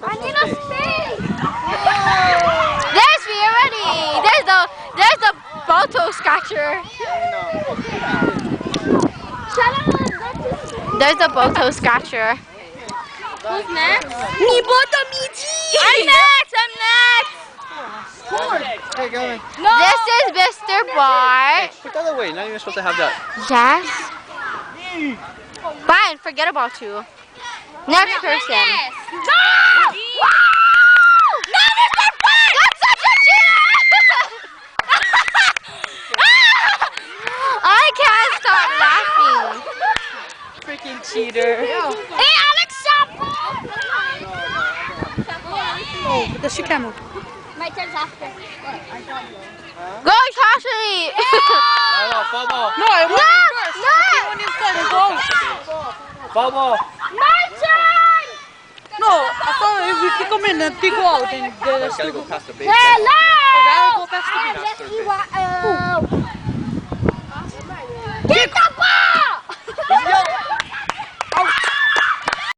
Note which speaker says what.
Speaker 1: I need a space. There's me already. There's the photo scratcher. There's the photo scratcher.
Speaker 2: Who's next?
Speaker 1: Me Botomichi.
Speaker 2: I'm next.
Speaker 3: Hey, go ahead.
Speaker 2: No.
Speaker 1: This is Mr. Bart.
Speaker 3: Put the other way. Not even supposed to have that.
Speaker 1: Yes. Fine, forget about you. Next person.
Speaker 2: No! No, Mr. Bart!
Speaker 1: That's such a cheater! I can't stop laughing.
Speaker 2: Freaking cheater.
Speaker 1: Hey, Alex, stop!
Speaker 2: Oh, the shoe camel.
Speaker 1: My turn's after. Go, Tashley!
Speaker 3: No, foul ball.
Speaker 2: No, I want
Speaker 1: No,
Speaker 2: you first.
Speaker 1: no.
Speaker 2: The one inside is goal.
Speaker 3: Foul ball.
Speaker 1: My turn!
Speaker 2: No, I thought if we come in and they go out, then
Speaker 3: Gotta go past the base.
Speaker 1: Hello!
Speaker 2: gotta go past the
Speaker 1: I am Jesse